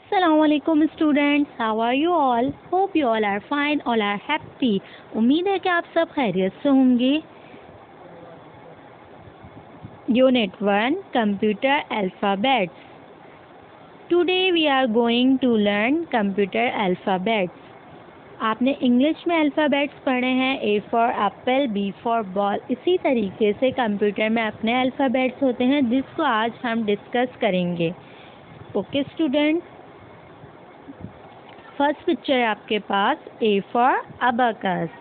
Assalamu alaikum students, how are you all? Hope you all are fine, all are happy. उम्मीद है कि आप सब खैरियत से होंगे. Unit 1 Computer Alphabets. Today we are going to learn computer alphabets. आपने इंग्लिश में अल्फ़ाबेट्स पढ़े हैं. A for apple, B for ball. इसी तरीके से कंप्यूटर में अपने अल्फ़ाबेट्स होते हैं जिसको आज हम डिस्कस करेंगे. ओके स्टूडेंट, फर्स्ट पिक्चर है आपके पास A for abacus.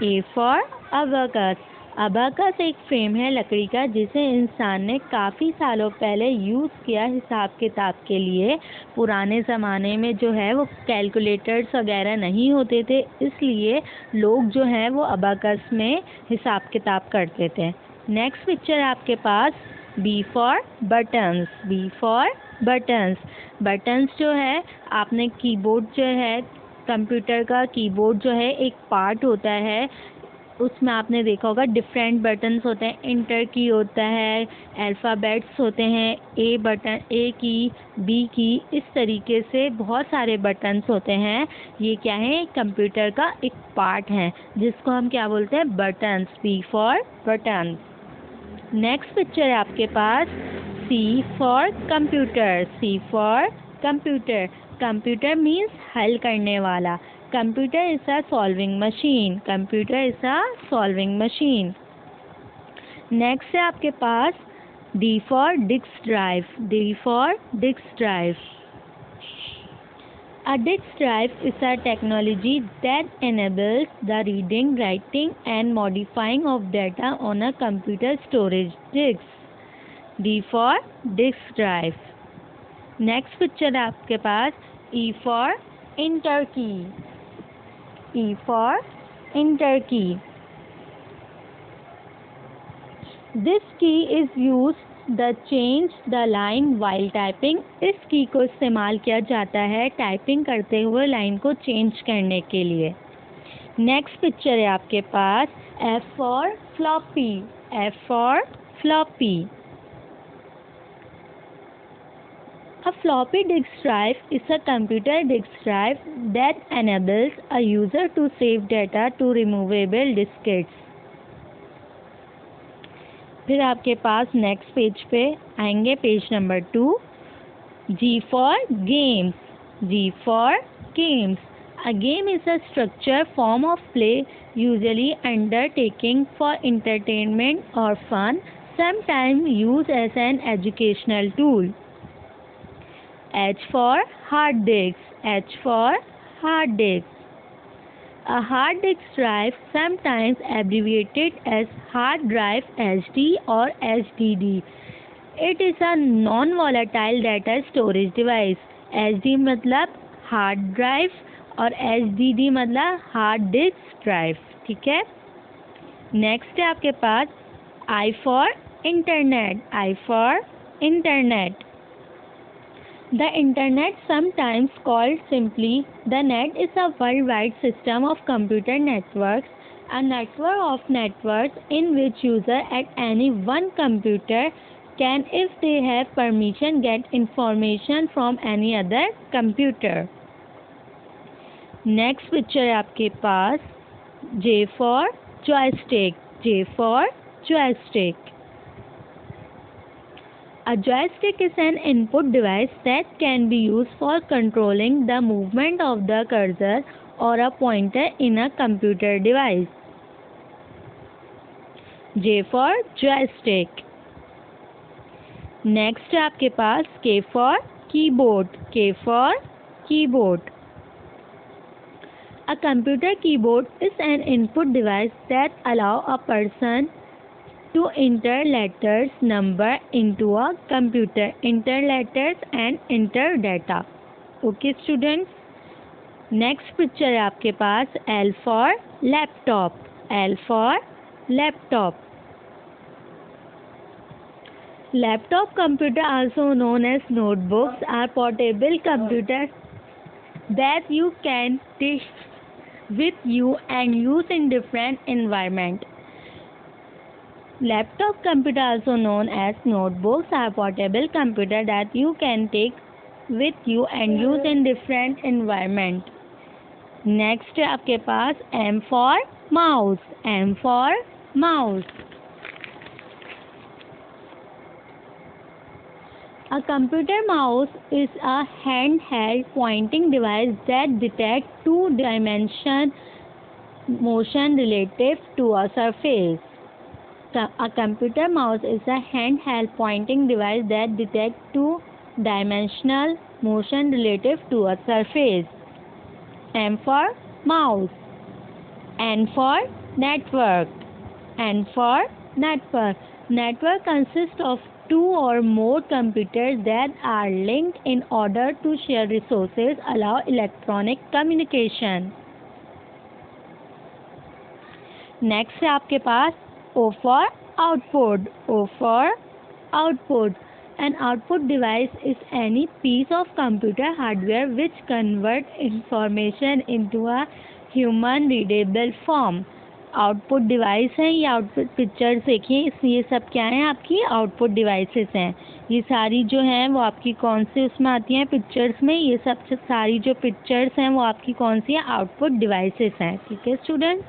A for abacus. Abacus एक फ्रेम है लकड़ी का जिसे इंसान ने काफ़ी सालों पहले यूज़ किया हिसाब किताब के लिए. पुराने ज़माने में जो है वो कैलकुलेटर्स वगैरह नहीं होते थे, इसलिए लोग जो है वो अबाकस में हिसाब किताब करते थे. नेक्स्ट पिक्चर है आपके पास B for buttons. B for buttons. Buttons जो है आपने कीबोर्ड जो है कंप्यूटर का कीबोर्ड जो है एक पार्ट होता है, उसमें आपने देखा होगा डिफरेंट बटन्स होते हैं. इंटर की होता है, अल्फ़ाबेट्स होते हैं, ए बटन, ए की, बी की, इस तरीके से बहुत सारे बटन्स होते हैं. ये क्या है, कंप्यूटर का एक पार्ट है जिसको हम क्या बोलते हैं, buttons. B for buttons. Next picture है आपके पास C for computer. C for computer. Computer means हल करने वाला. Computer is a solving machine. Computer is a solving machine. Next है आपके पास D for disk drive. D for disk drive. A disk drive is a technology that enables the reading, writing and modifying of data on a computer storage disk. D for disk drive. Next picture है आपके पास E for enter key. E for enter key. This key is used the change the line while typing. इस की को इस्तेमाल किया जाता है typing करते हुए लाइन को चेंज करने के लिए. नेक्स्ट पिक्चर है आपके पास F for floppy. F for floppy. A floppy disk drive is a computer disk drive that enables a user to save data to removable diskettes. फिर आपके पास नेक्स्ट पेज पे आएंगे, page number 2. G for games. G for games. A game is a structured form of play usually undertaking for entertainment or fun, sometimes used as an educational tool. H for hard disk. H for hard disk. A hard disk drive, sometimes abbreviated as hard drive, HD or HDD. It is a non-volatile data storage device. HD मतलब hard drive और HDD मतलब hard disk drive. ठीक है. Next है आपके पास I for internet. I for internet. The internet, sometimes called simply the net, is a worldwide system of computer networks, a network of networks in which users at any one computer can, if they have permission, get information from any other computer. Next picture है आपके पास J for joystick. J for joystick. A joystick is an input device that can be used for controlling the movement of the cursor or a pointer in a computer device. J for joystick. Next है आपके पास K for keyboard. K for keyboard. A computer keyboard is an input device that allow a person to enter letters, number into a computer, enter letters and enter data. Okay students. Next picture है आपके पास L for laptop. L for laptop. Laptop computer, also known as notebooks, are portable computers that you can take with you and use in different environment. Laptop computer, also known as notebooks, are portable computer that you can take with you and use in different environment. Next है आपके पास M for mouse. M for mouse. A computer mouse is a handheld pointing device that detects two-dimensional motion relative to a surface. A computer mouse is a handheld pointing device that detects two-dimensional motion relative to a surface. M for mouse. N for network. N for network. Network consists of two or more computers that are linked in order to share resources, allow electronic communication. Next है आपके पास O for output. O for output. An output device is any piece of computer hardware which converts information into a human readable form. Output device है, ये output pictures देखिए, ये सब क्या है आपकी आउटपुट डिवाइसेस हैं। ये सारी जो हैं वो आपकी कौन सी उसमें आती हैं पिक्चर्स में, ये सब सारी जो पिक्चर्स हैं वो आपकी कौन सी है आउटपुट डिवाइसेस हैं। ठीक है स्टूडेंट।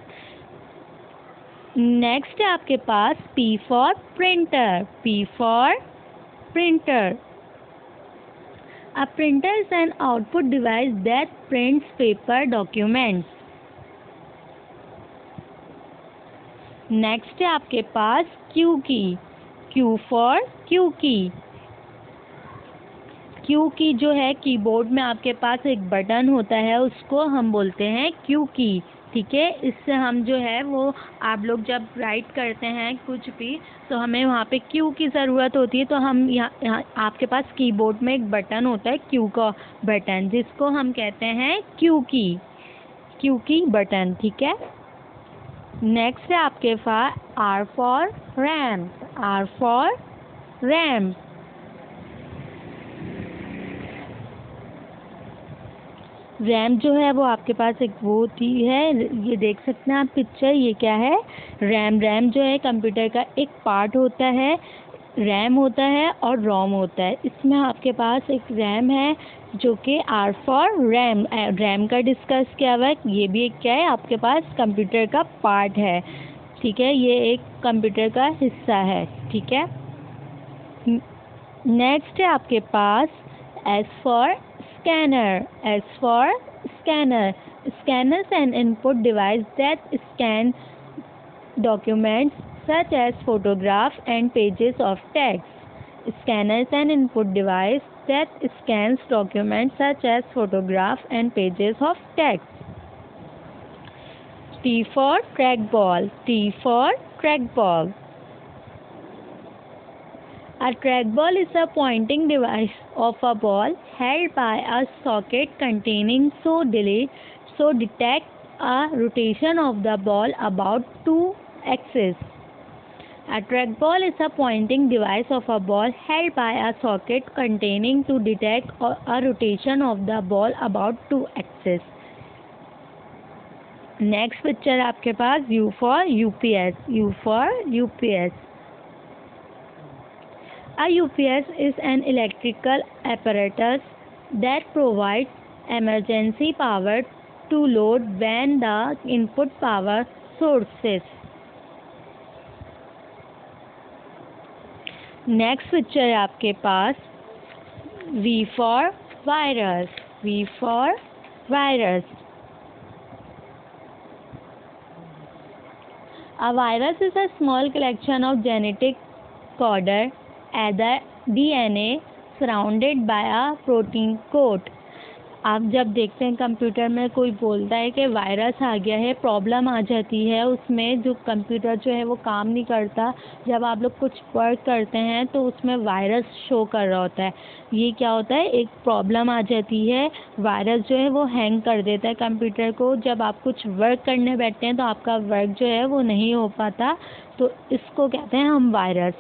नेक्स्ट है आपके पास P for printer. P for printer. A printer is an output device that prints paper documents. Next है आपके पास Q की. Q फॉर Q की. Q की जो है कीबोर्ड में आपके पास एक बटन होता है, उसको हम बोलते हैं Q की. ठीक है, इससे हम जो है वो आप लोग जब राइट करते हैं कुछ भी तो हमें वहाँ पे Q की ज़रूरत होती है, तो हम यहाँ आपके पास कीबोर्ड में एक बटन होता है Q का बटन, जिसको हम कहते हैं Q की बटन. ठीक है। नेक्स्ट है आपके पास R for RAM. R for RAM. RAM जो है वो आपके पास एक वो होती है, ये देख सकते हैं आप पिक्चर, ये क्या है रैम जो है कंप्यूटर का एक पार्ट होता है. रैम होता है और रोम होता है. इसमें आपके पास एक रैम है जो कि R फॉर रैम. रैम का डिस्कस किया हुआ है, ये भी एक क्या है आपके पास कंप्यूटर का पार्ट है. ठीक है, ये एक कंप्यूटर का हिस्सा है. ठीक है। नेक्स्ट है आपके पास S for scanner. S for scanner. Scanner is an input device that scan documents such as photographs and pages of text. Scanner is an input device that scans documents such as photographs and pages of text. T for trackball. T for trackball. A trackball is a pointing device of a ball held by a socket containing so detect a rotation of the ball about two axis. A trackball is a pointing device of a ball held by a socket containing to detect a rotation of the ball about two axis. Next picture आपके पास U for UPS. U for UPS. A UPS is an electrical apparatus that provides emergency power to load when the input power sources. Next picture है आपके पास V for virus. V for virus. A virus is a small collection of genetic coded either DNA surrounded by a protein coat. आप जब देखते हैं computer में कोई बोलता है कि वायरस आ गया है, प्रॉब्लम आ जाती है, उसमें जो कंप्यूटर जो है वो काम नहीं करता, जब आप लोग कुछ वर्क करते हैं तो उसमें वायरस शो कर रहा होता है. ये क्या होता है, एक प्रॉब्लम आ जाती है, वायरस जो है वो हैंग कर देता है कंप्यूटर को. जब आप कुछ वर्क करने बैठते हैं तो आपका वर्क जो है वो नहीं हो पाता, तो इसको कहते हैं हम वायरस.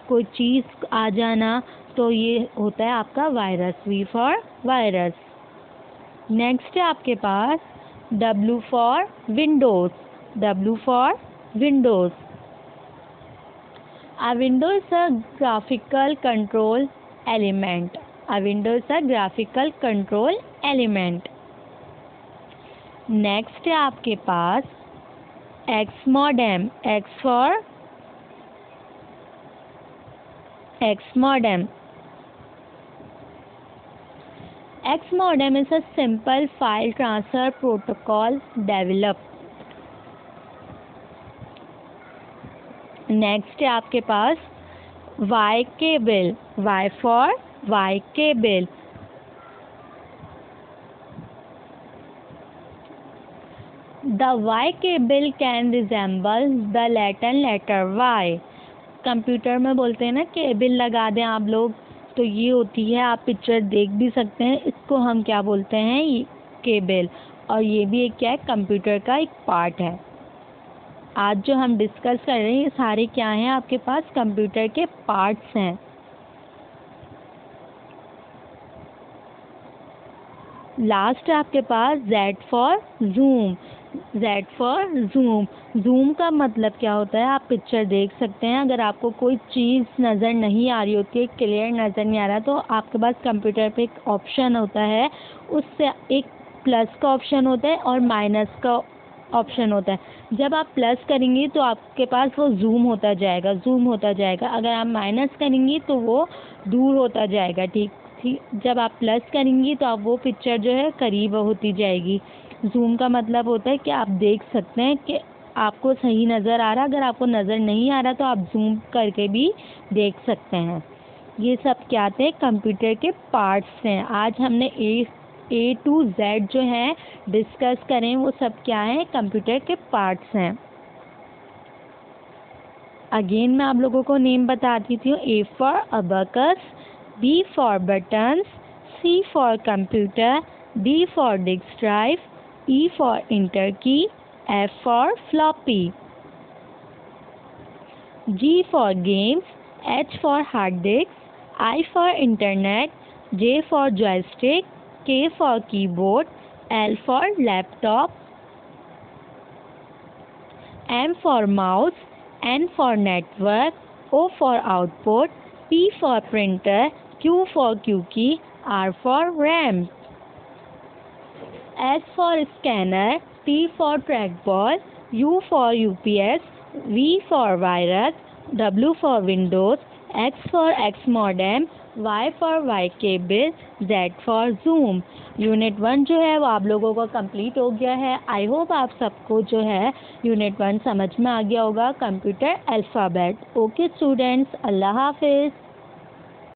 कोई चीज़ आ जाना तो ये होता है आपका virus. V for virus. Next है आपके पास W for Windows. W for Windows. A window is a graphical control element. A window is a graphical control element. Next है आपके पास X modem. X for X modem. X modem is a simple file transfer protocol developed. Next है आपके पास Y cable. Y for Y cable. The Y cable can resemble the Latin letter Y. Computer में बोलते हैं ना cable लगा दें आप लोग, तो ये होती है, आप पिक्चर देख भी सकते हैं, इसको हम क्या बोलते हैं, केबल. और ये भी एक क्या है, कंप्यूटर का एक पार्ट है. आज जो हम डिस्कस कर रहे हैं ये सारे क्या हैं, आपके पास कंप्यूटर के पार्ट्स हैं. लास्ट है आपके पास Z for zoom. Z for zoom. Zoom का मतलब क्या होता है, आप पिक्चर देख सकते हैं, अगर आपको कोई चीज़ नज़र नहीं आ रही होती है, क्लियर नज़र नहीं आ रहा, तो आपके पास कंप्यूटर पे एक ऑप्शन होता है, उससे एक प्लस का ऑप्शन होता है और माइनस का ऑप्शन होता है. जब आप प्लस करेंगी तो आपके पास वो जूम होता जाएगा, जूम होता जाएगा. अगर आप माइनस करेंगी तो वो दूर होता जाएगा. ठीक. जब आप प्लस करेंगी तो आप वो पिक्चर जो है करीब होती जाएगी. जूम का मतलब होता है कि आप देख सकते हैं कि आपको सही नज़र आ रहा. अगर आपको नज़र नहीं आ रहा तो आप जूम करके भी देख सकते हैं. ये सब क्या थे, कंप्यूटर के पार्ट्स हैं. आज हमने ए टू जेड जो है डिस्कस करें, वो सब क्या है, कंप्यूटर के पार्ट्स हैं. अगेन मैं आप लोगों को नेम बताती थी. A for abacus, B for buttons, C for computer, D for disk drive, E for enter key, F for floppy, G for games, H for hard disk, I for internet, J for joystick, K for keyboard, L for laptop, M for mouse, N for network, O for output, P for printer, Q for Q key, R for RAM, S for scanner, T for trackball, U for UPS, V for virus, W for Windows, X for X modem, Y for Y cable, Z for zoom. Unit 1 जो है वो आप लोगों का complete हो गया है. I hope आप सबको जो है यूनिट 1 समझ में आ गया होगा, कंप्यूटर अल्फ़ाबेट. ओके स्टूडेंट्स, अल्लाह हाफिज़.